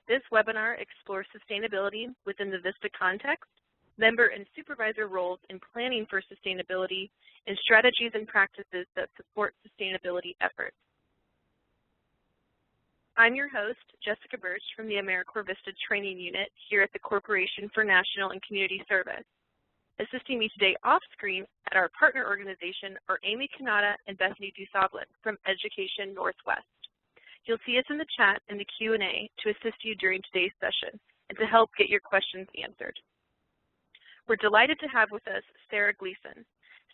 This webinar explores sustainability within the VISTA context, member and supervisor roles in planning for sustainability, and strategies and practices that support sustainability efforts. I'm your host, Jessica Birch from the AmeriCorps VISTA Training Unit here at the Corporation for National and Community Service. Assisting me today off-screen at our partner organization are Amy Kanata and Bethany Dusoblin from Education Northwest. You'll see us in the chat and the Q&A to assist you during today's session and to help get your questions answered. We're delighted to have with us Sarah Gleason.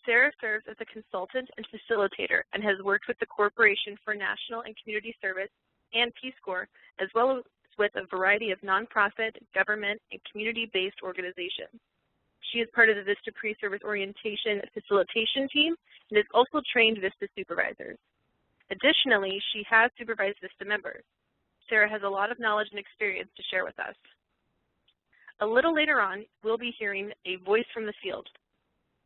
Sarah serves as a consultant and facilitator and has worked with the Corporation for National and Community Service and Peace Corps, as well as with a variety of nonprofit, government, and community-based organizations. She is part of the VISTA Pre-Service Orientation Facilitation Team and has also trained VISTA supervisors. Additionally, she has supervised VISTA members. Sarah has a lot of knowledge and experience to share with us. A little later on, we'll be hearing a voice from the field.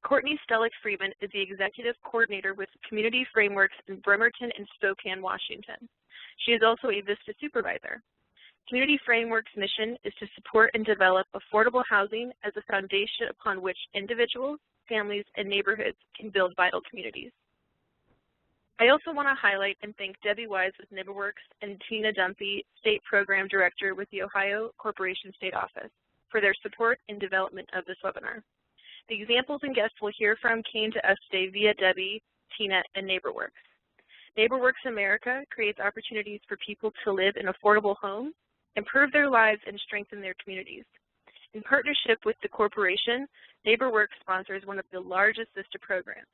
Courtney Stellick-Freeman is the Executive Coordinator with Community Frameworks in Bremerton and Spokane, Washington. She is also a VISTA supervisor. Community Frameworks' mission is to support and develop affordable housing as a foundation upon which individuals, families, and neighborhoods can build vital communities. I also want to highlight and thank Debbie Wise with NeighborWorks and Tina Dumpy, State Program Director with the Ohio Corporation State Office, for their support and development of this webinar. The examples and guests we'll hear from came to us today via Debbie, Tina, and NeighborWorks. NeighborWorks America creates opportunities for people to live in affordable homes, improve their lives, and strengthen their communities. In partnership with the corporation, NeighborWorks sponsors one of the largest VISTA programs.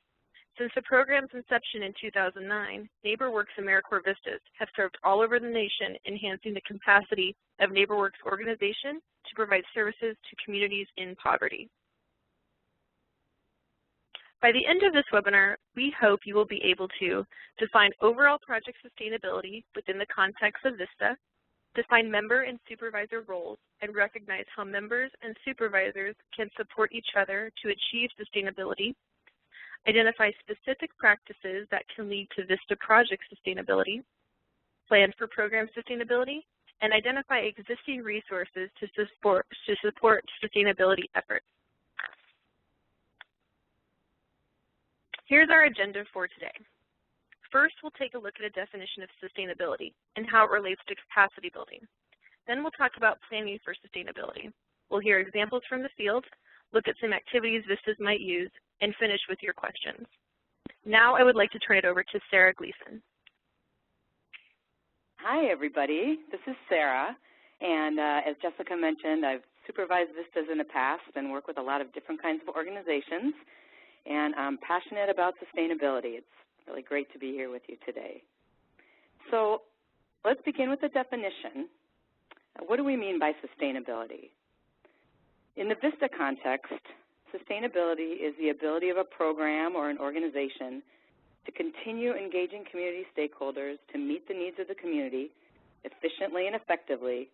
Since the program's inception in 2009, NeighborWorks AmeriCorps VISTAs have served all over the nation, enhancing the capacity of NeighborWorks organization to provide services to communities in poverty. By the end of this webinar, we hope you will be able to define overall project sustainability within the context of VISTA, define member and supervisor roles, and recognize how members and supervisors can support each other to achieve sustainability, identify specific practices that can lead to VISTA project sustainability, plan for program sustainability, and identify existing resources to support sustainability efforts. Here's our agenda for today. First, we'll take a look at a definition of sustainability and how it relates to capacity building. Then we'll talk about planning for sustainability. We'll hear examples from the field, look at some activities VISTAs might use, and finish with your questions. Now I would like to turn it over to Sarah Gleason. Hi, everybody. This is Sarah, and as Jessica mentioned, I've supervised VISTAs in the past and worked with a lot of different kinds of organizations, and I'm passionate about sustainability. It's really great to be here with you today. So let's begin with the definition. What do we mean by sustainability? In the VISTA context, sustainability is the ability of a program or an organization to continue engaging community stakeholders to meet the needs of the community efficiently and effectively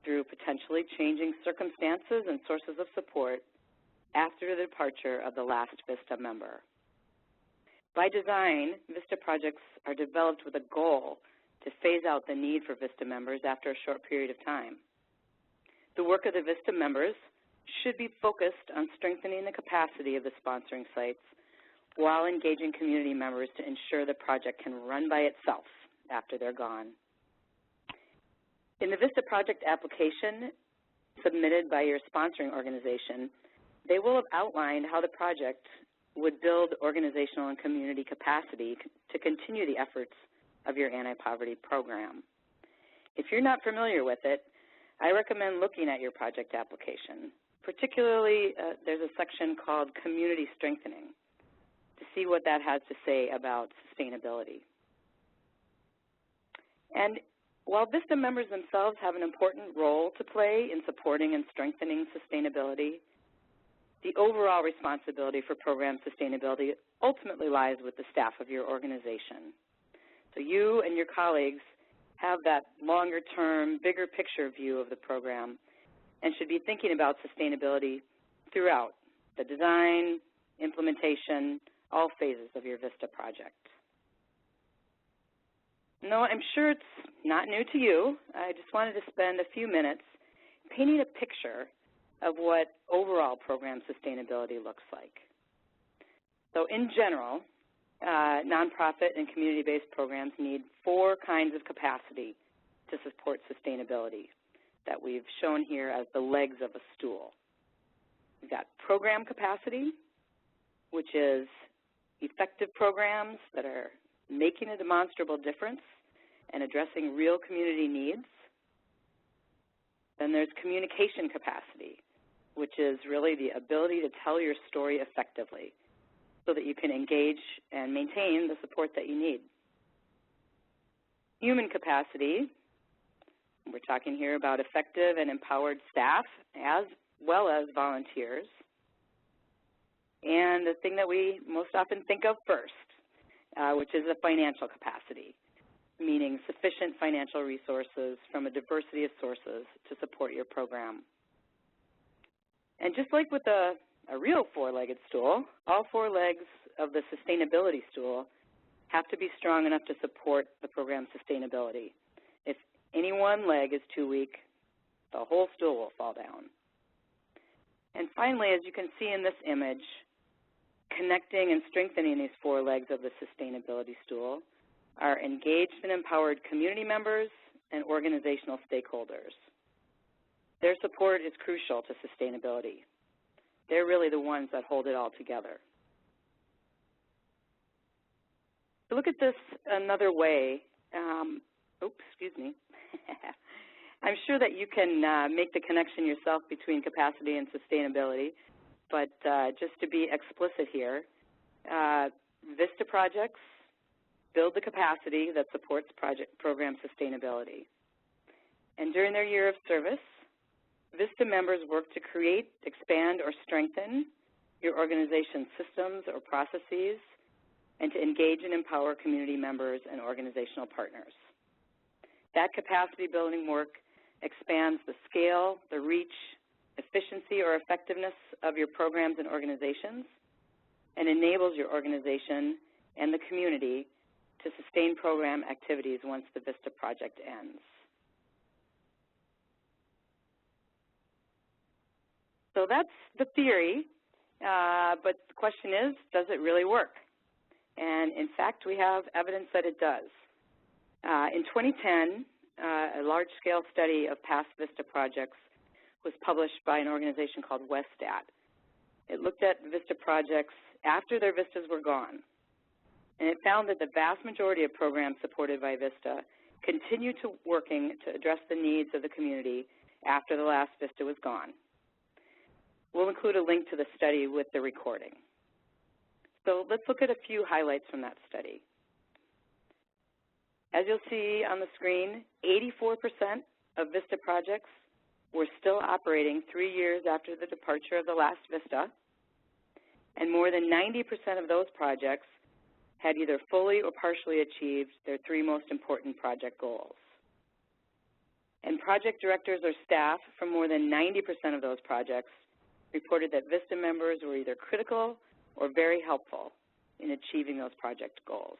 through potentially changing circumstances and sources of support after the departure of the last VISTA member. By design, VISTA projects are developed with a goal to phase out the need for VISTA members after a short period of time. The work of the VISTA members should be focused on strengthening the capacity of the sponsoring sites while engaging community members to ensure the project can run by itself after they're gone. In the VISTA project application submitted by your sponsoring organization, they will have outlined how the project would build organizational and community capacity to continue the efforts of your anti-poverty program. If you're not familiar with it, I recommend looking at your project application. Particularly, there's a section called Community Strengthening to see what that has to say about sustainability. And while VISTA members themselves have an important role to play in supporting and strengthening sustainability, the overall responsibility for program sustainability ultimately lies with the staff of your organization. So you and your colleagues have that longer-term, bigger picture view of the program and should be thinking about sustainability throughout the design, implementation, all phases of your VISTA project. No, I'm sure it's not new to you. I just wanted to spend a few minutes painting a picture of what overall program sustainability looks like. So in general, nonprofit and community-based programs need 4 kinds of capacity to support sustainability that we've shown here as the legs of a stool. We've got program capacity, which is effective programs that are making a demonstrable difference and addressing real community needs. Then there's communication capacity, which is really the ability to tell your story effectively so that you can engage and maintain the support that you need. Human capacity, we're talking here about effective and empowered staff as well as volunteers. And the thing that we most often think of first, which is the financial capacity, meaning sufficient financial resources from a diversity of sources to support your program. And just like with a real 4-legged stool, all 4 legs of the sustainability stool have to be strong enough to support the program's sustainability. If any one leg is too weak, the whole stool will fall down. And finally, as you can see in this image, connecting and strengthening these 4 legs of the sustainability stool are engaged and empowered community members and organizational stakeholders. Their support is crucial to sustainability. They're really the ones that hold it all together. To look at this another way, excuse me. I'm sure that you can make the connection yourself between capacity and sustainability, but just to be explicit here, VISTA projects build the capacity that supports program sustainability. And during their year of service, VISTA members work to create, expand, or strengthen your organization's systems or processes, and to engage and empower community members and organizational partners. That capacity building work expands the scale, the reach, efficiency, or effectiveness of your programs and organizations, and enables your organization and the community to sustain program activities once the VISTA project ends. So that's the theory, but the question is, does it really work? And in fact, we have evidence that it does. In 2010, a large-scale study of past VISTA projects was published by an organization called WESTAT. It looked at VISTA projects after their VISTAs were gone, and it found that the vast majority of programs supported by VISTA continued to working to address the needs of the community after the last VISTA was gone. We'll include a link to the study with the recording. So let's look at a few highlights from that study. As you'll see on the screen, 84% of VISTA projects were still operating 3 years after the departure of the last VISTA, and more than 90% of those projects had either fully or partially achieved their 3 most important project goals. And project directors or staff from more than 90% of those projects reported that VISTA members were either critical or very helpful in achieving those project goals.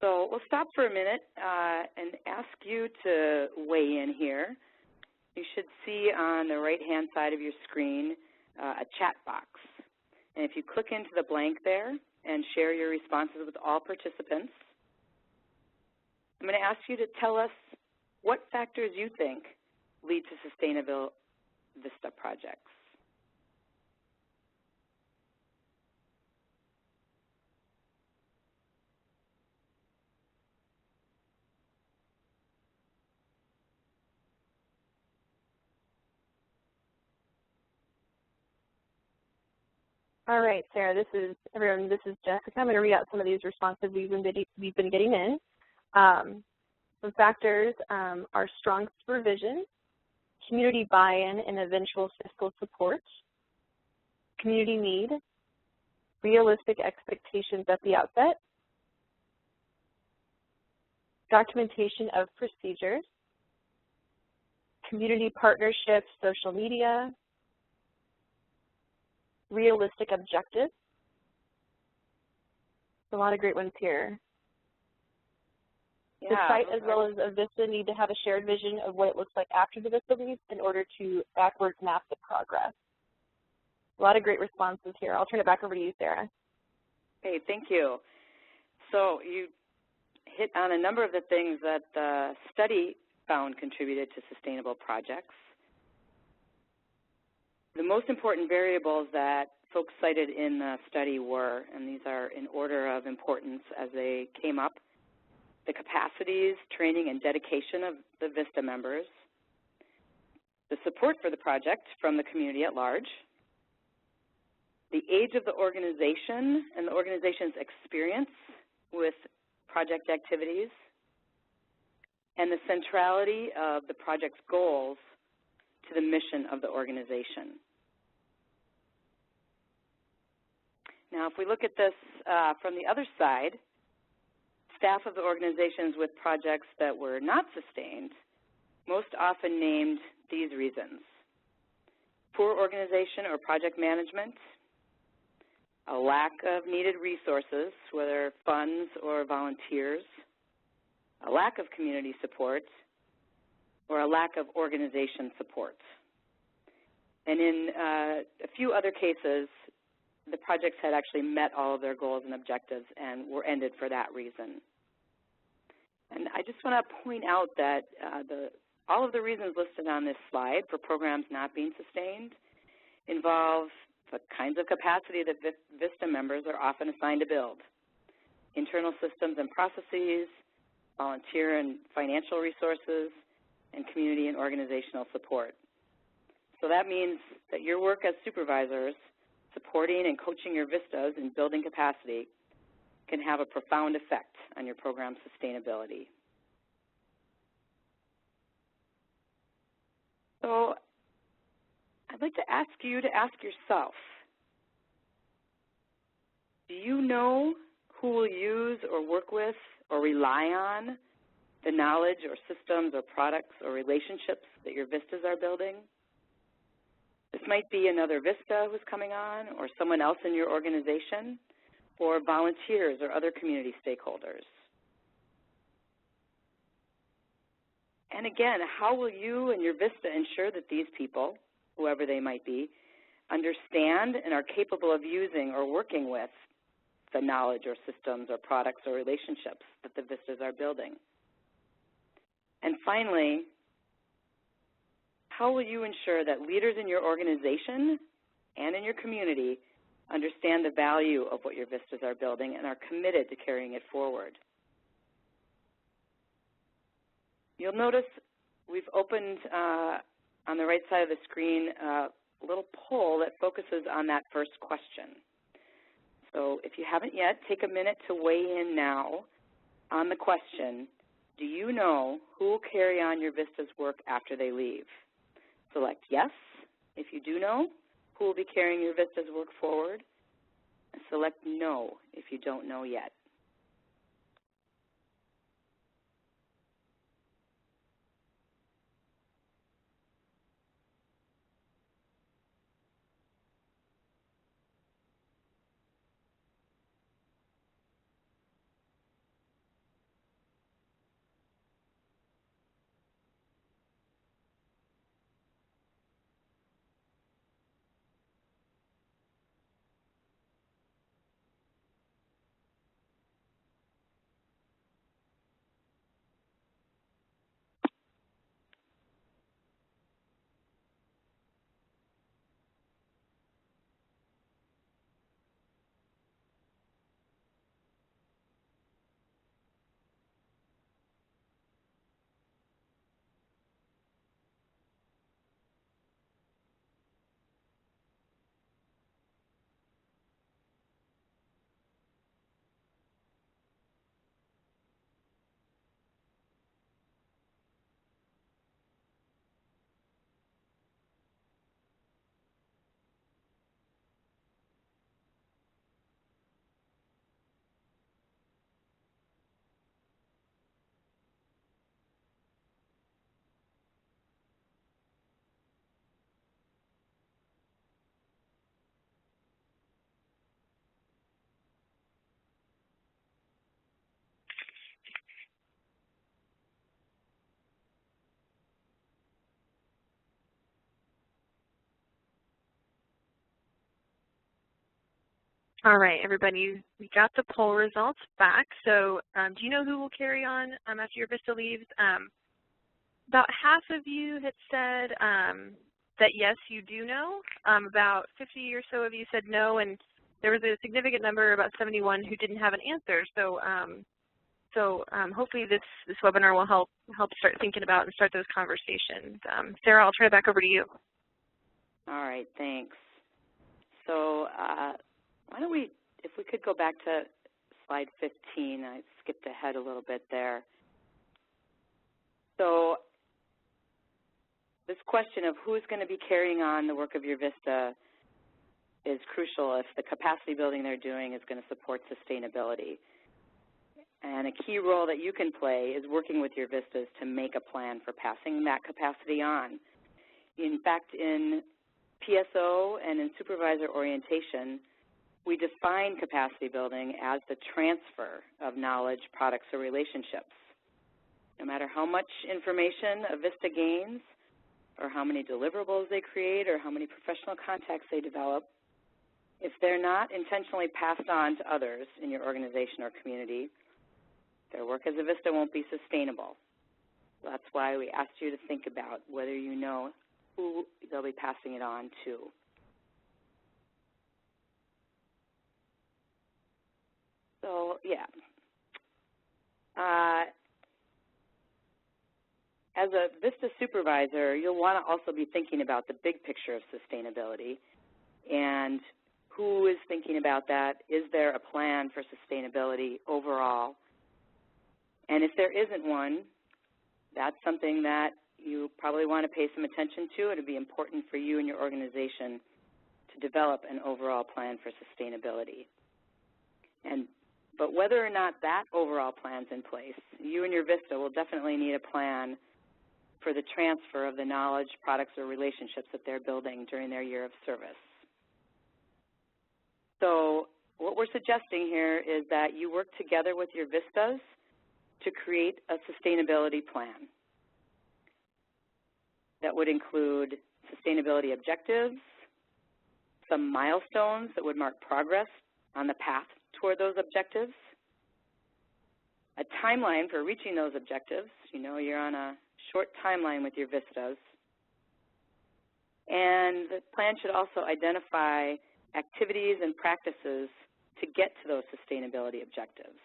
So we'll stop for a minute and ask you to weigh in here. You should see on the right-hand side of your screen a chat box. And if you click into the blank there and share your responses with all participants, I'm going to ask you to tell us what factors you think lead to sustainable VISTA projects. All right, Sarah, this is Jessica. I'm going to read out some of these responses we've been getting in. Some factors are strong supervision, community buy-in and eventual fiscal support, community need, realistic expectations at the outset, documentation of procedures, community partnerships, social media, realistic objectives, A lot of great ones here. Yeah, The site as well as a VISTA need to have a shared vision of what it looks like after the VISTA leaves in order to backwards map the progress. A lot of great responses here. I'll turn it back over to you, Sarah. Hey, thank you. So you hit on a number of the things that the study found contributed to sustainable projects. The most important variables that folks cited in the study were, and these are in order of importance as they came up, the capacities, training, and dedication of the VISTA members, the support for the project from the community at large, the age of the organization and the organization's experience with project activities, and the centrality of the project's goals to the mission of the organization. Now, if we look at this from the other side, staff of the organizations with projects that were not sustained most often named these reasons: poor organization or project management, a lack of needed resources, whether funds or volunteers, a lack of community support, or a lack of organization support. And in a few other cases, the projects had actually met all of their goals and objectives and were ended for that reason. And I just want to point out that all of the reasons listed on this slide for programs not being sustained involve the kinds of capacity that VISTA members are often assigned to build: internal systems and processes, volunteer and financial resources, and community and organizational support. So that means that your work as supervisors, supporting and coaching your VISTAs in building capacity, can have a profound effect on your program's sustainability. So I'd like to ask you to ask yourself, do you know who will use or work with or rely on the knowledge or systems or products or relationships that your VISTAs are building? This might be another VISTA who's coming on, or someone else in your organization, or volunteers or other community stakeholders. And again, how will you and your VISTA ensure that these people, whoever they might be, understand and are capable of using or working with the knowledge or systems or products or relationships that the VISTAs are building? And finally, how will you ensure that leaders in your organization and in your community understand the value of what your VISTAs are building and are committed to carrying it forward? You'll notice we've opened on the right side of the screen a little poll that focuses on that first question. So if you haven't yet, take a minute to weigh in now on the question: do you know who will carry on your VISTA's work after they leave? Select yes if you do know who will be carrying your VISTA's work forward, and select no if you don't know yet. All right, everybody, we got the poll results back. So do you know who will carry on after your VISTA leaves? About half of you had said that yes, you do know. About 50 or so of you said no, and there was a significant number, about 71, who didn't have an answer. So hopefully this webinar will help start thinking about and start those conversations. Sarah, I'll turn it back over to you. All right, thanks. So why don't we, if we could go back to slide 15, I skipped ahead a little bit there. So this question of who's going to be carrying on the work of your VISTA is crucial if the capacity building they're doing is going to support sustainability. And a key role that you can play is working with your VISTAs to make a plan for passing that capacity on. In fact, in PSO and in supervisor orientation, we define capacity building as the transfer of knowledge, products, or relationships. No matter how much information a VISTA gains, or how many deliverables they create, or how many professional contacts they develop, if they're not intentionally passed on to others in your organization or community, their work as a VISTA won't be sustainable. That's why we asked you to think about whether you know who they'll be passing it on to. So, yeah. As a VISTA supervisor, you'll want to also be thinking about the big picture of sustainability and who is thinking about that. Is there a plan for sustainability overall? And if there isn't one, that's something that you probably want to pay some attention to. It would be important for you and your organization to develop an overall plan for sustainability. But whether or not that overall plan's in place, you and your VISTA will definitely need a plan for the transfer of the knowledge, products, or relationships that they're building during their year of service. So what we're suggesting here is that you work together with your VISTAs to create a sustainability plan that would include sustainability objectives, some milestones that would mark progress on the path toward those objectives, a timeline for reaching those objectives. You know, you're on a short timeline with your VISTAs. And the plan should also identify activities and practices to get to those sustainability objectives.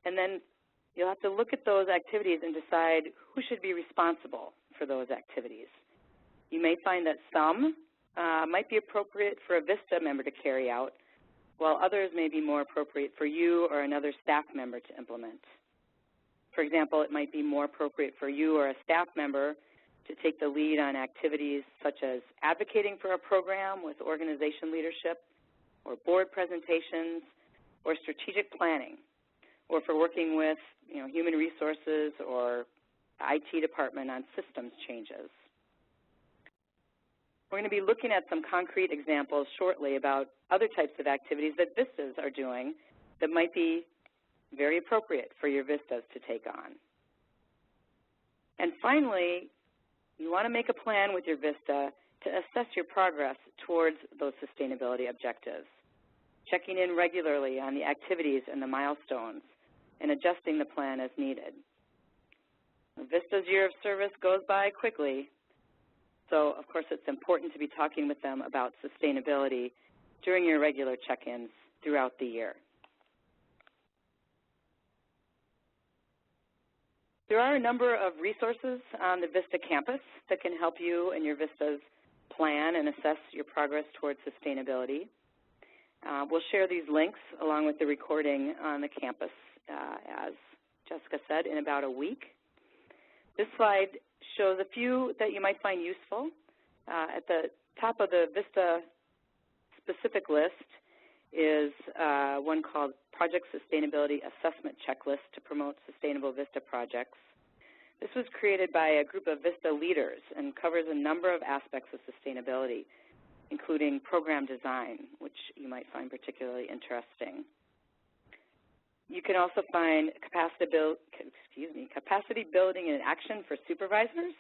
And then you'll have to look at those activities and decide who should be responsible for those activities. You may find that some might be appropriate for a VISTA member to carry out, while others may be more appropriate for you or another staff member to implement. For example, it might be more appropriate for you or a staff member to take the lead on activities such as advocating for a program with organization leadership, or board presentations, or strategic planning, or for working with human resources or IT department on systems changes. We're going to be looking at some concrete examples shortly about other types of activities that VISTAs are doing that might be very appropriate for your VISTAs to take on. And finally, you want to make a plan with your VISTA to assess your progress towards those sustainability objectives, checking in regularly on the activities and the milestones, and adjusting the plan as needed. VISTA's year of service goes by quickly, so of course it's important to be talking with them about sustainability during your regular check-ins throughout the year. There are a number of resources on the VISTA campus that can help you and your VISTAs plan and assess your progress towards sustainability. We'll share these links along with the recording on the campus, as Jessica said, in about a week. This slide shows a few that you might find useful. At the top of the VISTA specific list is one called Project Sustainability Assessment Checklist to promote sustainable VISTA projects. This was created by a group of VISTA leaders and covers a number of aspects of sustainability, including program design, which you might find particularly interesting. You can also find capacity building in action for supervisors,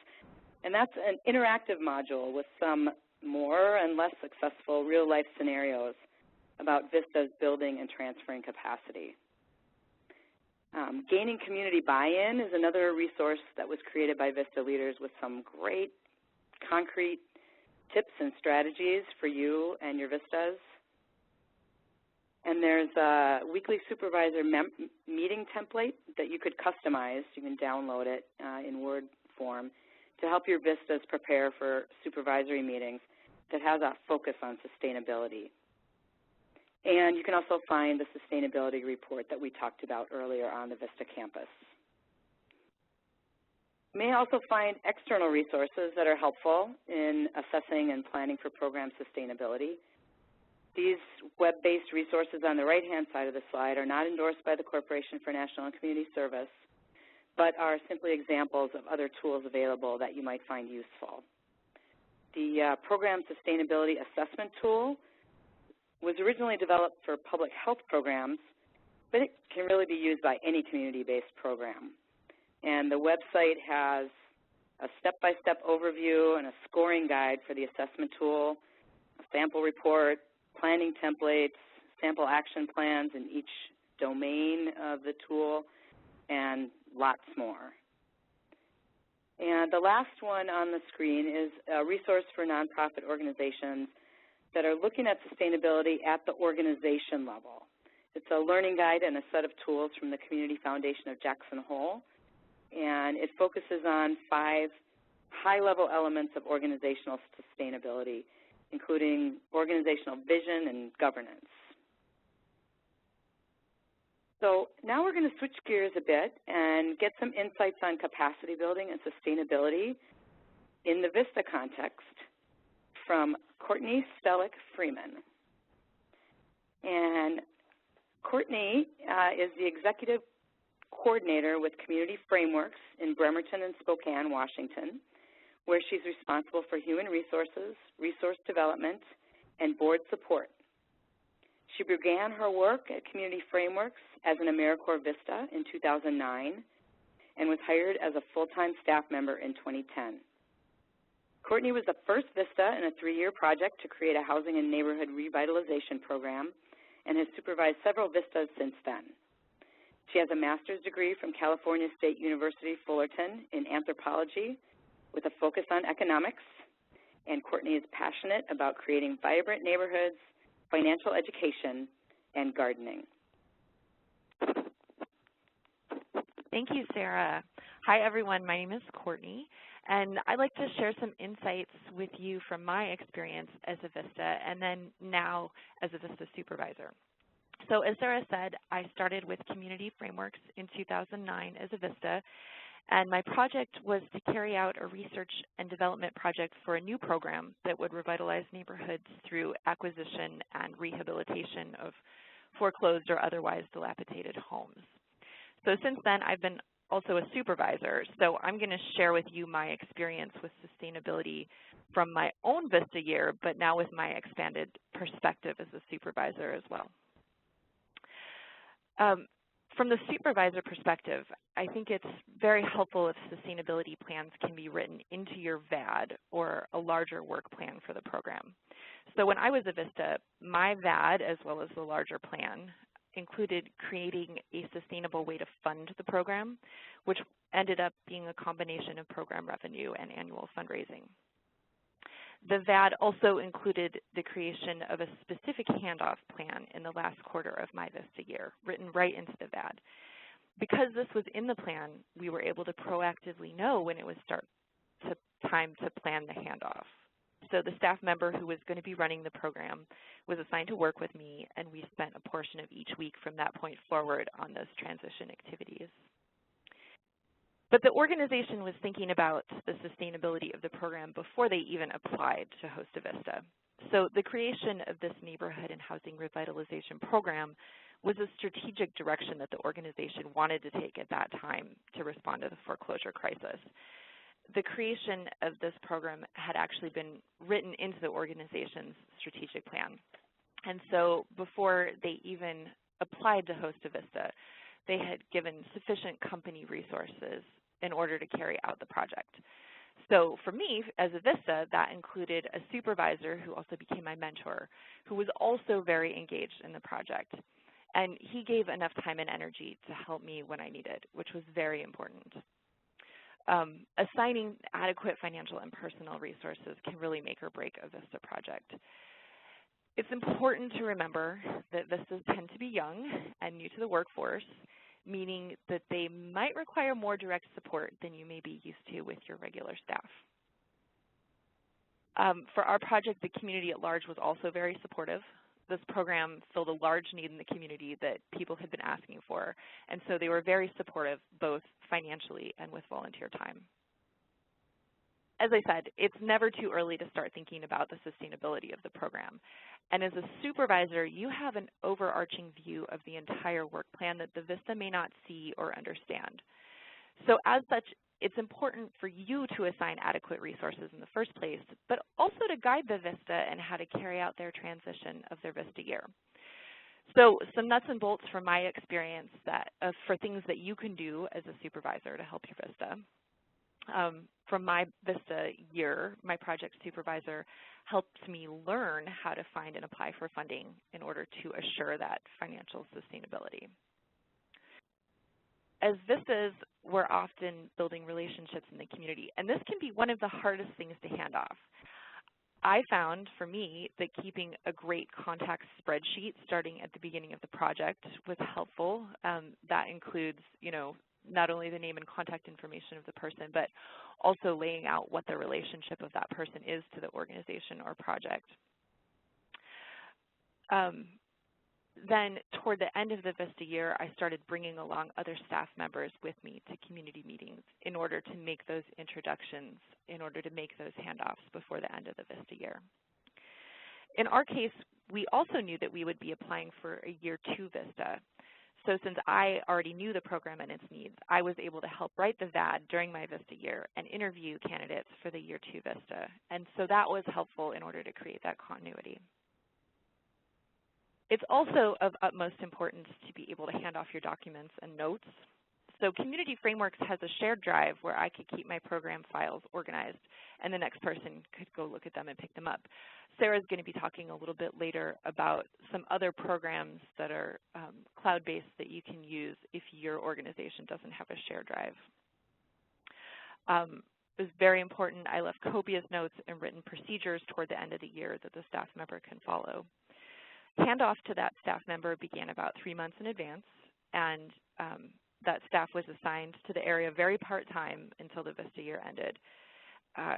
and that's an interactive module with some more and less successful real-life scenarios about VISTA's building and transferring capacity. Gaining community buy-in is another resource that was created by VISTA leaders with some great concrete tips and strategies for you and your VISTAs. And there's a weekly supervisor meeting template that you could customize. You can download it in Word form to help your VISTAs prepare for supervisory meetings that has a focus on sustainability. And you can also find the sustainability report that we talked about earlier on the VISTA campus. You may also find external resources that are helpful in assessing and planning for program sustainability. These web-based resources on the right-hand side of the slide are not endorsed by the Corporation for National and Community Service, but are simply examples of other tools available that you might find useful. The Program Sustainability Assessment Tool was originally developed for public health programs, but it can really be used by any community-based program. And the website has a step-by-step overview and a scoring guide for the assessment tool, a sample report, planning templates, sample action plans in each domain of the tool, and lots more. And the last one on the screen is a resource for nonprofit organizations that are looking at sustainability at the organization level. It's a learning guide and a set of tools from the Community Foundation of Jackson Hole, and it focuses on 5 high-level elements of organizational sustainability, including organizational vision and governance. So now we're going to switch gears a bit and get some insights on capacity building and sustainability in the VISTA context from Courtney Stellick-Freeman. And Courtney is the executive coordinator with Community Frameworks in Bremerton and Spokane, Washington, where she's responsible for human resources, resource development, and board support. She began her work at Community Frameworks as an AmeriCorps VISTA in 2009 and was hired as a full-time staff member in 2010. Courtney was the first VISTA in a 3-year project to create a housing and neighborhood revitalization program and has supervised several VISTAs since then. She has a master's degree from California State University, Fullerton in anthropology with a focus on economics, and Courtney is passionate about creating vibrant neighborhoods, financial education, and gardening. Thank you, Sarah. Hi, everyone. My name is Courtney, and I'd like to share some insights with you from my experience as a VISTA and then now as a VISTA supervisor. So as Sarah said, I started with Community Frameworks in 2009 as a VISTA, and my project was to carry out a research and development project for a new program that would revitalize neighborhoods through acquisition and rehabilitation of foreclosed or otherwise dilapidated homes. So since then, I've been also a supervisor, so I'm going to share with you my experience with sustainability from my own VISTA year, but now with my expanded perspective as a supervisor as well. From the supervisor perspective, I think it's very helpful if sustainability plans can be written into your VAD or a larger work plan for the program. So when I was a VISTA, my VAD, as well as the larger plan, included creating a sustainable way to fund the program, which ended up being a combination of program revenue and annual fundraising. The VAD also included the creation of a specific handoff plan in the last quarter of my VISTA year, written right into the VAD. Because this was in the plan, we were able to proactively know when it was time to plan the handoff. So the staff member who was going to be running the program was assigned to work with me, and we spent a portion of each week from that point forward on those transition activities. But the organization was thinking about the sustainability of the program before they even applied to host a VISTA. So the creation of this neighborhood and housing revitalization program was a strategic direction that the organization wanted to take at that time to respond to the foreclosure crisis. The creation of this program had actually been written into the organization's strategic plan. And so before they even applied to host a VISTA, they had given sufficient company resources in order to carry out the project. So for me, as a VISTA, that included a supervisor who also became my mentor, who was also very engaged in the project. And he gave enough time and energy to help me when I needed, which was very important. Assigning adequate financial and personal resources can really make or break a VISTA project. It's important to remember that VISTAs tend to be young and new to the workforce, meaning that they might require more direct support than you may be used to with your regular staff. For our project, the community at large was also very supportive. This program filled a large need in the community that people had been asking for, and so they were very supportive both financially and with volunteer time. As I said, it's never too early to start thinking about the sustainability of the program. And as a supervisor, you have an overarching view of the entire work plan that the VISTA may not see or understand. So as such, it's important for you to assign adequate resources in the first place, but also to guide the VISTA in how to carry out their transition of their VISTA year. So some nuts and bolts from my experience for things that you can do as a supervisor to help your VISTA. From my VISTA year, my project supervisor helped me learn how to find and apply for funding in order to assure that financial sustainability. As VISTAs, we're often building relationships in the community, and this can be one of the hardest things to hand off. I found, for me, that keeping a great contact spreadsheet starting at the beginning of the project was helpful. That includes, not only the name and contact information of the person, but also laying out what the relationship of that person is to the organization or project. Then toward the end of the VISTA year, I started bringing along other staff members with me to community meetings in order to make those introductions, in order to make those handoffs before the end of the VISTA year. In our case, we also knew that we would be applying for a year 2 VISTA. So since I already knew the program and its needs, I was able to help write the VAD during my VISTA year and interview candidates for the year 2 VISTA. And so that was helpful in order to create that continuity. It's also of utmost importance to be able to hand off your documents and notes. So Community Frameworks has a shared drive where I could keep my program files organized, and the next person could go look at them and pick them up. Sarah's going to be talking a little bit later about some other programs that are cloud-based that you can use if your organization doesn't have a shared drive. It was very important. I left copious notes and written procedures toward the end of the year that the staff member can follow. Handoff to that staff member began about 3 months in advance, and that staff was assigned to the area very part-time until the VISTA year ended.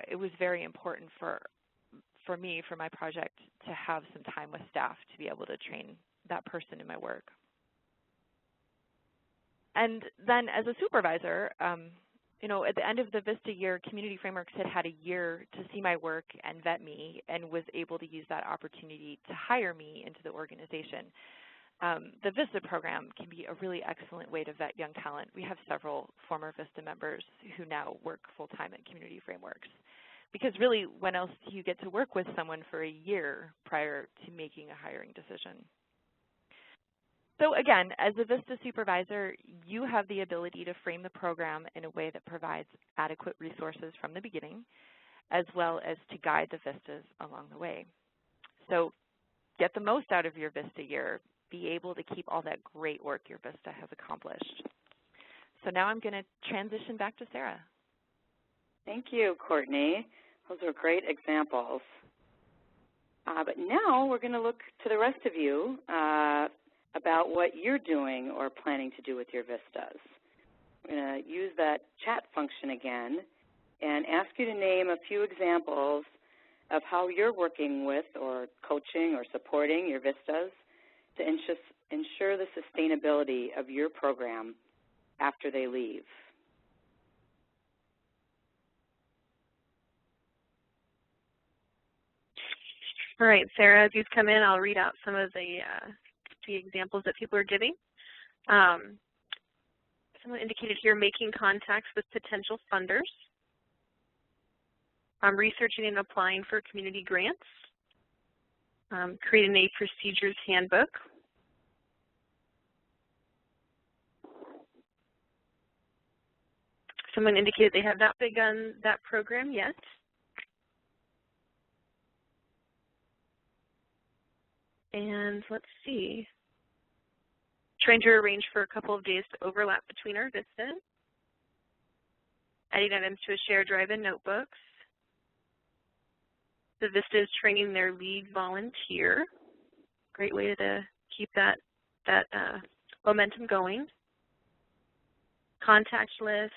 It was very important for me, for my project, to have some time with staff to be able to train that person in my work. And then as a supervisor, at the end of the VISTA year, Community Frameworks had a year to see my work and vet me, and was able to use that opportunity to hire me into the organization. The VISTA program can be a really excellent way to vet young talent. We have several former VISTA members who now work full-time at Community Frameworks. Because really, when else do you get to work with someone for a year prior to making a hiring decision? So again, as a VISTA supervisor, you have the ability to frame the program in a way that provides adequate resources from the beginning, as well as to guide the VISTAs along the way. So get the most out of your VISTA year. Be able to keep all that great work your VISTA has accomplished. So now I'm going to transition back to Sarah. Thank you, Courtney. Those are great examples. But now we're going to look to the rest of you about what you're doing or planning to do with your VISTAs. We're going to use that chat function again and ask you to name a few examples of how you're working with or coaching or supporting your VISTAs to ensure the sustainability of your program after they leave. All right, Sarah, as these come in, I'll read out some of the examples that people are giving. Someone indicated here making contacts with potential funders, researching and applying for community grants, creating a procedures handbook, Someone indicated they have not begun that program yet. And let's see. Trying to arrange for a couple of days to overlap between our vistas. Adding items to a shared drive and notebooks. The VISTA is training their lead volunteer. Great way to keep that momentum going. Contact lists,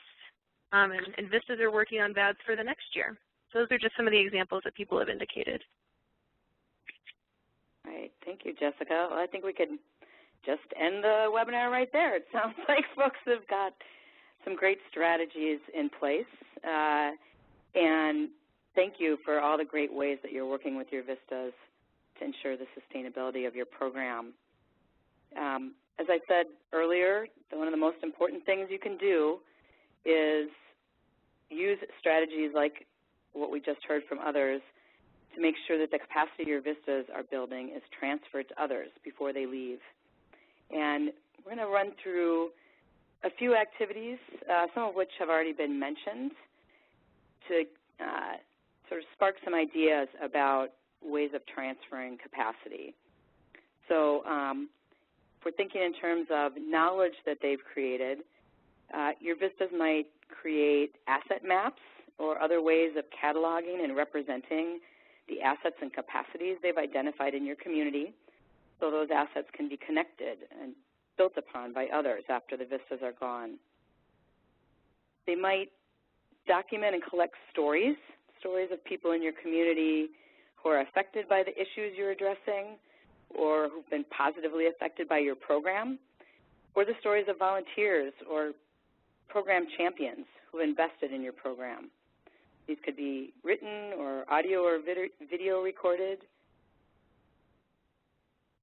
and VISTAs are working on VADs for the next year. So those are just some of the examples that people have indicated. All right, thank you, Jessica. Well, I think we could just end the webinar right there. It sounds like folks have got some great strategies in place. And thank you for all the great ways that you're working with your VISTAs to ensure the sustainability of your program. As I said earlier, one of the most important things you can do is use strategies like what we just heard from others to make sure that the capacity your VISTAs are building is transferred to others before they leave. And we're going to run through a few activities, some of which have already been mentioned, to sort of spark some ideas about ways of transferring capacity. So if we're thinking in terms of knowledge that they've created, your VISTAs might create asset maps or other ways of cataloging and representing the assets and capacities they've identified in your community, so those assets can be connected and built upon by others after the VISTAs are gone. They might document and collect stories of people in your community who are affected by the issues you're addressing or who've been positively affected by your program, or the stories of volunteers or program champions who invested in your program. These could be written or audio or video recorded.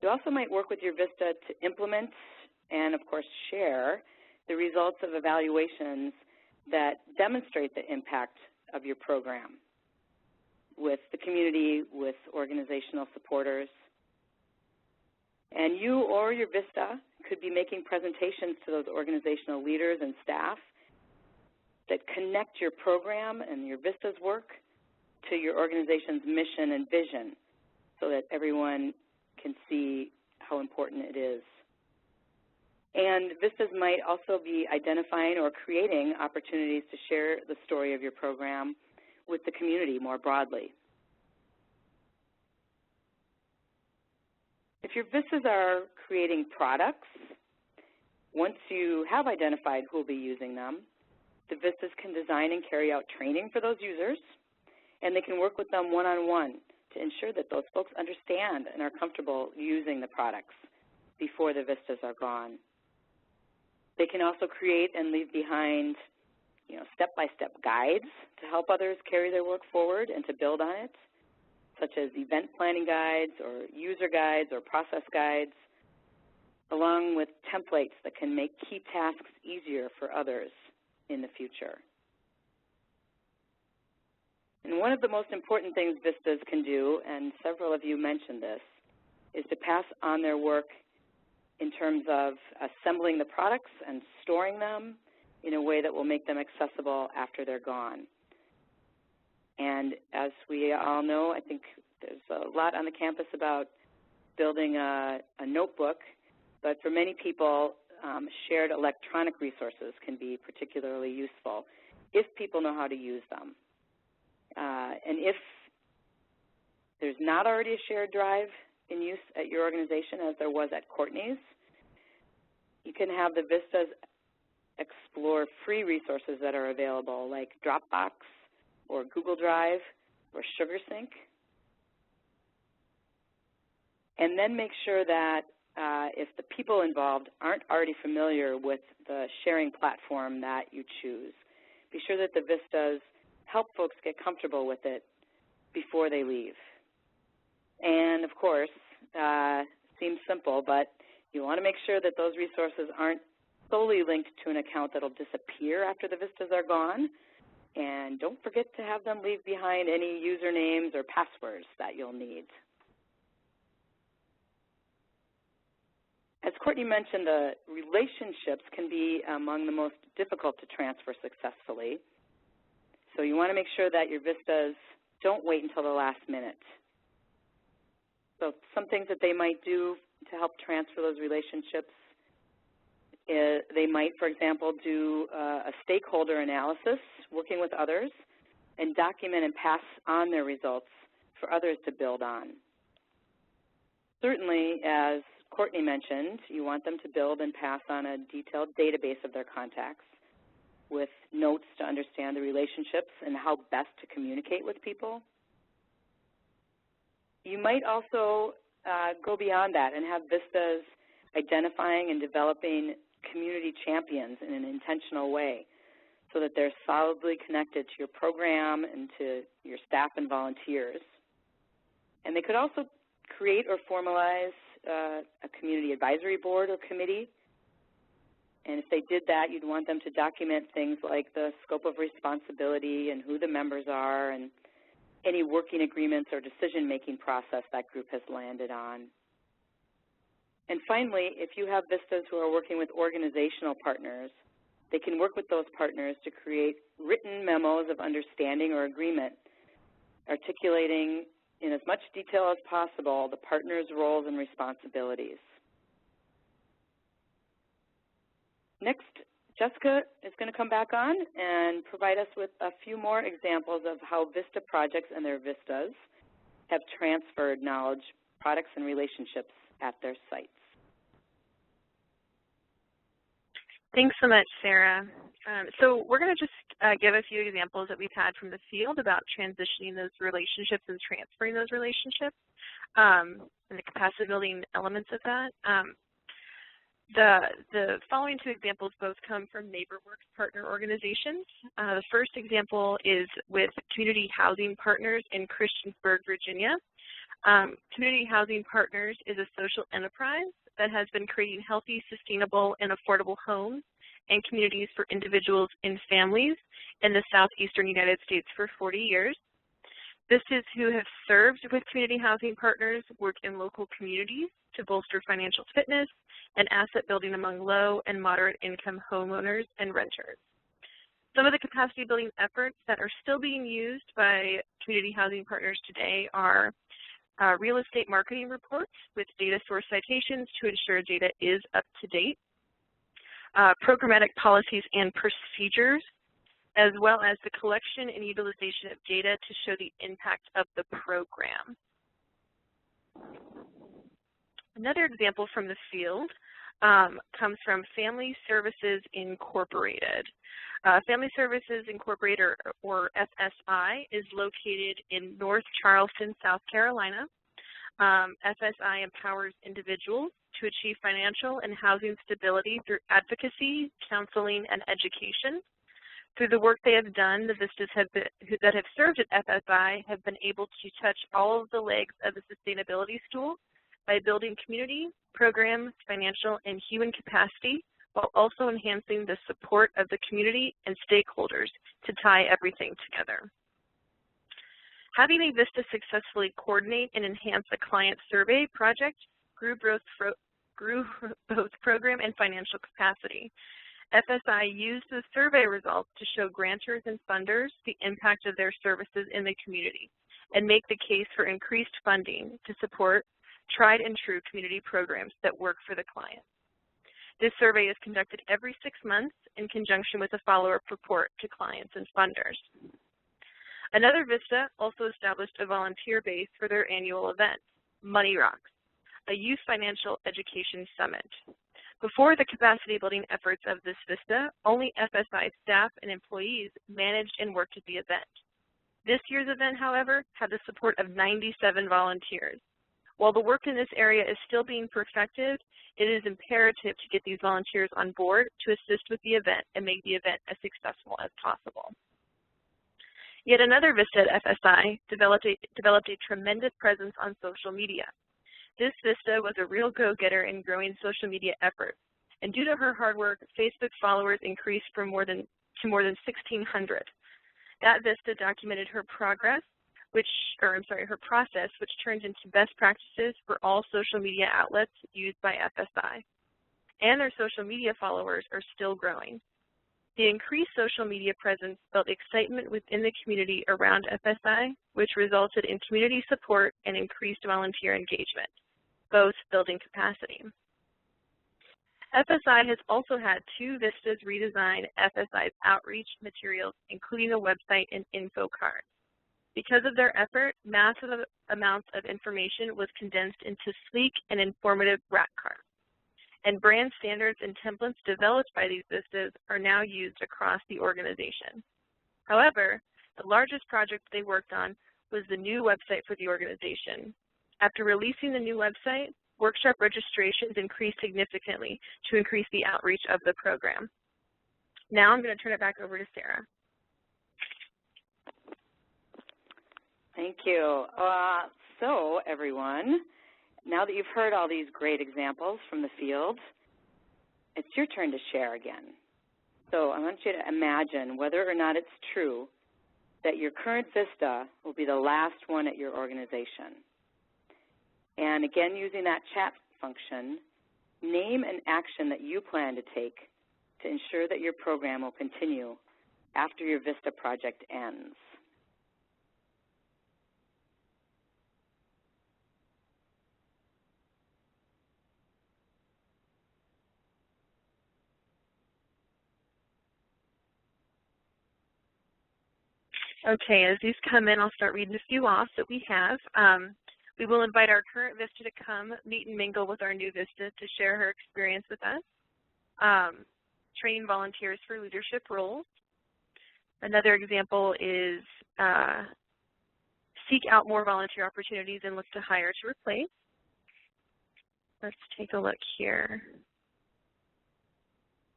You also might work with your VISTA to implement and, of course, share the results of evaluations that demonstrate the impact of your program with the community, with organizational supporters. And you or your VISTA could be making presentations to those organizational leaders and staff that connect your program and your VISTA's work to your organization's mission and vision so that everyone can see how important it is. And VISTAs might also be identifying or creating opportunities to share the story of your program with the community more broadly. If your VISTAs are creating products, once you have identified who will be using them, the VISTAs can design and carry out training for those users, and they can work with them one-on-one to ensure that those folks understand and are comfortable using the products before the VISTAs are gone. They can also create and leave behind, step-by-step guides to help others carry their work forward and to build on it, such as event planning guides or user guides or process guides, along with templates that can make key tasks easier for others in the future. And one of the most important things VISTAs can do, and several of you mentioned this, is to pass on their work in terms of assembling the products and storing them in a way that will make them accessible after they're gone. And as we all know, I think there's a lot on the campus about building a notebook, but for many people, shared electronic resources can be particularly useful if people know how to use them. And if there's not already a shared drive in use at your organization, as there was at Courtney's, you can have the VISTAs explore free resources that are available, like Dropbox or Google Drive or SugarSync. And then make sure that if the people involved aren't already familiar with the sharing platform that you choose, be sure that the VISTAs help folks get comfortable with it before they leave. And of course, seems simple, but you want to make sure that those resources aren't solely linked to an account that will disappear after the VISTAs are gone. And don't forget to have them leave behind any usernames or passwords that you'll need. As Courtney mentioned, the relationships can be among the most difficult to transfer successfully. So you want to make sure that your VISTAs don't wait until the last minute. So some things that they might do to help transfer those relationships is they might, for example, do a stakeholder analysis, working with others, and document and pass on their results for others to build on. Certainly, as Courtney mentioned, you want them to build and pass on a detailed database of their contacts with notes to understand the relationships and how best to communicate with people. You might also go beyond that and have VISTAs identifying and developing community champions in an intentional way so that they're solidly connected to your program and to your staff and volunteers. And they could also create or formalize a community advisory board or committee. And if they did that, you'd want them to document things like the scope of responsibility and who the members are and any working agreements or decision-making process that group has landed on. And finally, if you have VISTAs who are working with organizational partners, they can work with those partners to create written memos of understanding or agreement, articulating in as much detail as possible the partners' roles and responsibilities. Next, Jessica is going to come back on and provide us with a few more examples of how VISTA projects and their VISTAs have transferred knowledge, products, and relationships at their sites. Thanks so much, Sarah. So we're going to just give a few examples that we've had from the field about transitioning those relationships and transferring those relationships and the capacity building elements of that. The following two examples both come from NeighborWorks partner organizations. The first example is with Community Housing Partners in Christiansburg, Virginia. Community Housing Partners is a social enterprise that has been creating healthy, sustainable, and affordable homes and communities for individuals and families in the southeastern United States for 40 years. VISTAs who have served with Community Housing Partners work in local communities to bolster financial fitness and asset building among low and moderate income homeowners and renters. Some of the capacity building efforts that are still being used by Community Housing Partners today are real estate marketing reports with data source citations to ensure data is up to date, programmatic policies and procedures, as well as the collection and utilization of data to show the impact of the program. Another example from the field comes from Family Services Incorporated. Family Services Incorporated, or FSI, is located in North Charleston, South Carolina. FSI empowers individuals to achieve financial and housing stability through advocacy, counseling, and education. Through the work they have done, the VISTAs that have served at FSI have been able to touch all of the legs of the sustainability stool by building community, program, financial, and human capacity, while also enhancing the support of the community and stakeholders to tie everything together. Having a VISTA successfully coordinate and enhance a client survey project grew both program and financial capacity. FSI used the survey results to show grantors and funders the impact of their services in the community and make the case for increased funding to support tried and true community programs that work for the client. This survey is conducted every 6 months in conjunction with a follow-up report to clients and funders. Another VISTA also established a volunteer base for their annual event, Money Rocks, a youth financial education summit. Before the capacity building efforts of this VISTA, only FSI staff and employees managed and worked at the event. This year's event, however, had the support of 97 volunteers. While the work in this area is still being perfected, it is imperative to get these volunteers on board to assist with the event and make the event as successful as possible. Yet another VISTA at FSI developed a tremendous presence on social media. This VISTA was a real go-getter in growing social media efforts, and due to her hard work, Facebook followers increased from more than 1,600. That VISTA documented her progress her process, which turned into best practices for all social media outlets used by FSI. And their social media followers are still growing. The increased social media presence built excitement within the community around FSI, which resulted in community support and increased volunteer engagement, both building capacity. FSI has also had 2 VISTAs redesign FSI's outreach materials, including a website and info card. Because of their effort, massive amounts of information was condensed into sleek and informative rack cards. And brand standards and templates developed by these VISTAs are now used across the organization. However, the largest project they worked on was the new website for the organization. After releasing the new website, workshop registrations increased significantly to increase the outreach of the program. Now I'm going to turn it back over to Sarah. Thank you. So everyone, now that you've heard all these great examples from the field, it's your turn to share again. So I want you to imagine whether or not it's true that your current VISTA will be the last one at your organization. And again, using that chat function, name an action that you plan to take to ensure that your program will continue after your VISTA project ends. Okay, as these come in, I'll start reading a few off that we have. We will invite our current VISTA to come meet and mingle with our new VISTA to share her experience with us. Training volunteers for leadership roles. Another example is seek out more volunteer opportunities and look to hire to replace. Let's take a look here.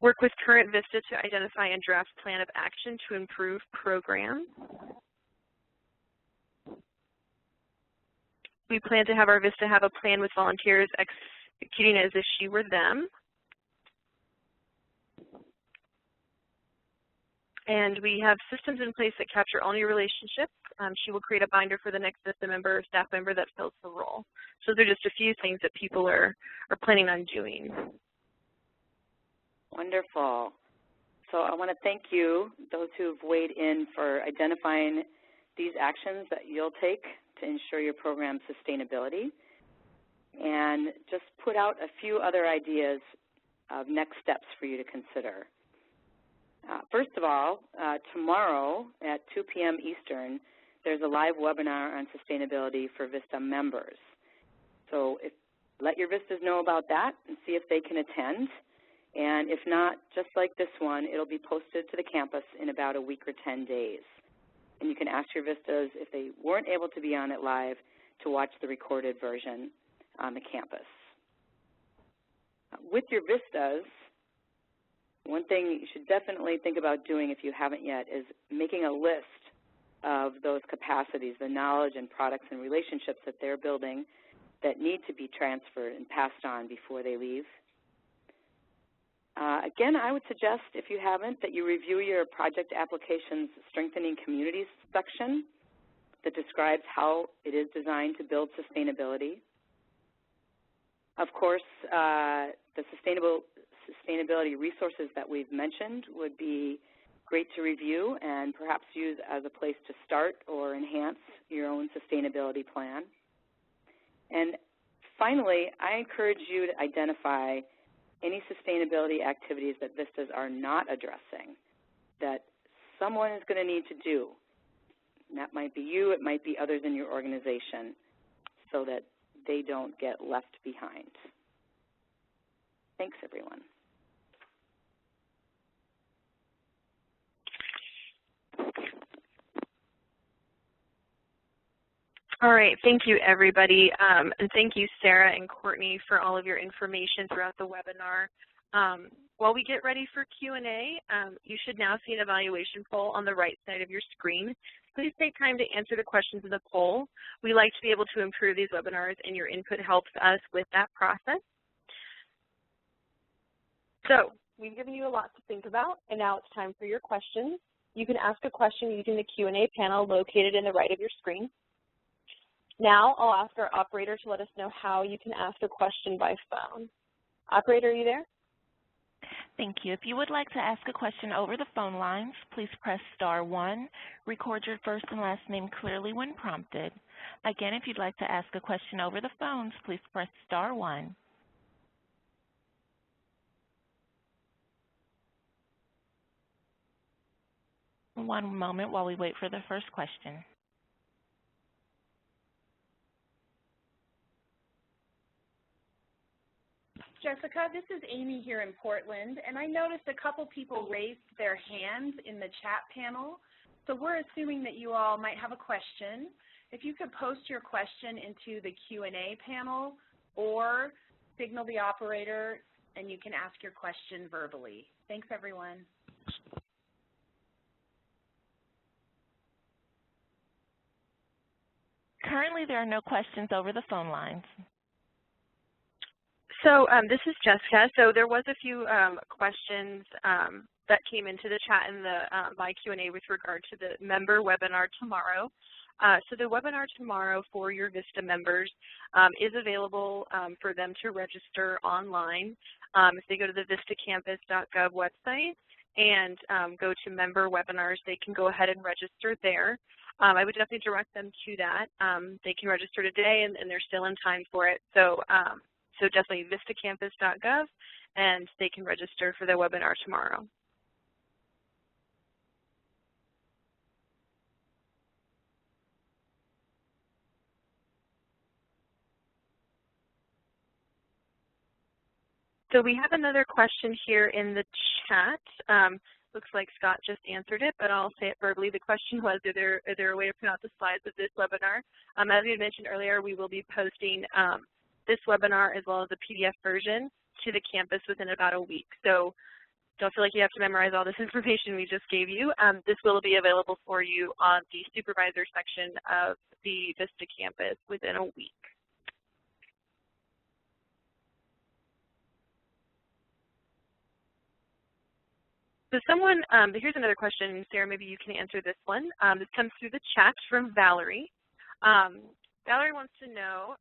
Work with current VISTA to identify and draft plan of action to improve program. We plan to have our VISTA have a plan with volunteers executing as if she were them. And we have systems in place that capture all new relationships. She will create a binder for the next VISTA member or staff member that fills the role. So they're just a few things that people are planning on doing. Wonderful. So I want to thank you, those who've weighed in, for identifying these actions that you'll take to ensure your program's sustainability, and just put out a few other ideas of next steps for you to consider. First of all, tomorrow at 2 p.m. Eastern, there's a live webinar on sustainability for VISTA members. So let your VISTAs know about that and see if they can attend. And if not, just like this one, it'll be posted to the campus in about a week or 10 days. And you can ask your VISTAs, if they weren't able to be on it live, to watch the recorded version on the campus. With your VISTAs, one thing you should definitely think about doing if you haven't yet is making a list of those capacities, the knowledge and products and relationships that they're building that need to be transferred and passed on before they leave. Again, I would suggest, if you haven't, that you review your project application's Strengthening Communities section that describes how it is designed to build sustainability. Of course, the sustainability resources that we've mentioned would be great to review and perhaps use as a place to start or enhance your own sustainability plan. And finally, I encourage you to identify any sustainability activities that VISTAs are not addressing that someone is going to need to do. And that might be you, it might be others in your organization, so that they don't get left behind. Thanks, everyone. All right, thank you, everybody. And thank you, Sarah and Courtney, for all of your information throughout the webinar. While we get ready for Q&A, you should now see an evaluation poll on the right side of your screen. Please take time to answer the questions in the poll. We like to be able to improve these webinars, and your input helps us with that process. So we've given you a lot to think about, and now it's time for your questions. You can ask a question using the Q&A panel located in the right of your screen. Now I'll ask our operator to let us know how you can ask a question by phone. Operator, are you there? Thank you. If you would like to ask a question over the phone lines, please press *1. Record your first and last name clearly when prompted. Again, if you'd like to ask a question over the phones, please press *1. One moment while we wait for the first question. Jessica, this is Amy here in Portland, and I noticed a couple people raised their hands in the chat panel, so we're assuming that you all might have a question. If you could post your question into the Q&A panel or signal the operator and you can ask your question verbally. Thanks, everyone. Currently, there are no questions over the phone lines. So this is Jessica. So there was a few questions that came into the chat in the my Q&A with regard to the member webinar tomorrow. So the webinar tomorrow for your VISTA members is available for them to register online. If they go to the vistacampus.gov website and go to member webinars, they can go ahead and register there. I would definitely direct them to that. They can register today and they're still in time for it. So so definitely vistacampus.gov, and they can register for the webinar tomorrow. So we have another question here in the chat. Looks like Scott just answered it, but I'll say it verbally. The question was, is there a way to print out the slides of this webinar? As we had mentioned earlier, we will be posting this webinar as well as the PDF version to the campus within about a week. So don't feel like you have to memorize all this information we just gave you. This will be available for you on the supervisor section of the VISTA campus within a week. So someone, here's another question, Sarah, maybe you can answer this one. This comes through the chat from Valerie. Valerie wants to know,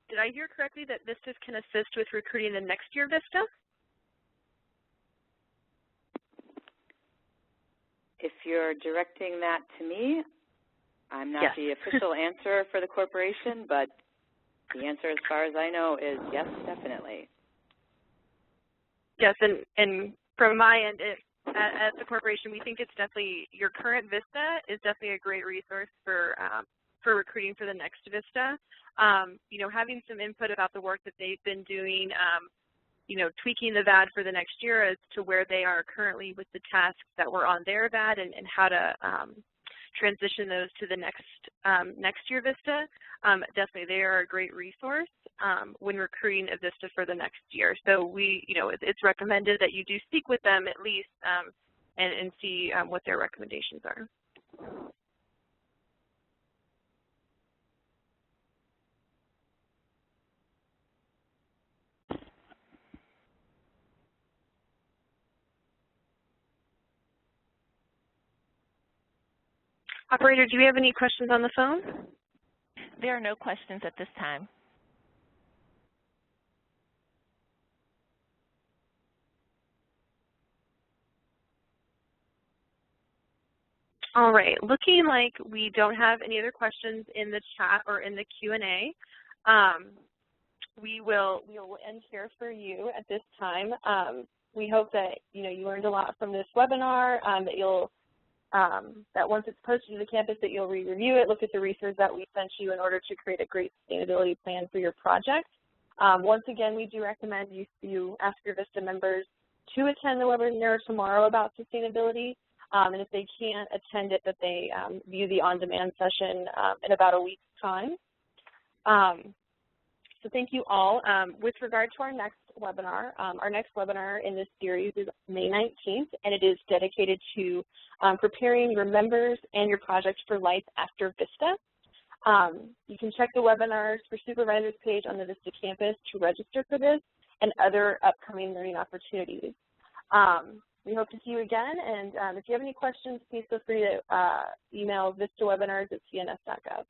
did I hear correctly that VISTAs can assist with recruiting the next year VISTA? If you're directing that to me, I'm not yes. the official answer for the corporation, but the answer as far as I know is yes, definitely. Yes, and from my end, at the corporation, we think it's definitely, your current VISTA is definitely a great resource for recruiting for the next VISTA. You know, having some input about the work that they've been doing, you know, tweaking the VAD for the next year as to where they are currently with the tasks that were on their VAD and how to transition those to the next year VISTA. Definitely, they are a great resource when recruiting a VISTA for the next year. So we, you know, it's recommended that you do speak with them at least and see what their recommendations are. Operator, do we have any questions on the phone? There are no questions at this time. All right, looking like we don't have any other questions in the chat or in the Q&A. We will end here for you at this time. We hope that you learned a lot from this webinar, that you'll that once it's posted to the campus that you'll re-review it, look at the resources that we sent you in order to create a great sustainability plan for your project. Once again, we do recommend you ask your VISTA members to attend the webinar tomorrow about sustainability, and if they can't attend it, that they view the on-demand session in about a week's time. So thank you all. With regard to our next webinar in this series is May 19th, and it is dedicated to preparing your members and your project for life after VISTA. You can check the webinars for Supervisors page on the VISTA campus to register for this and other upcoming learning opportunities. We hope to see you again, and if you have any questions, please feel free to email vistawebinars@cns.gov.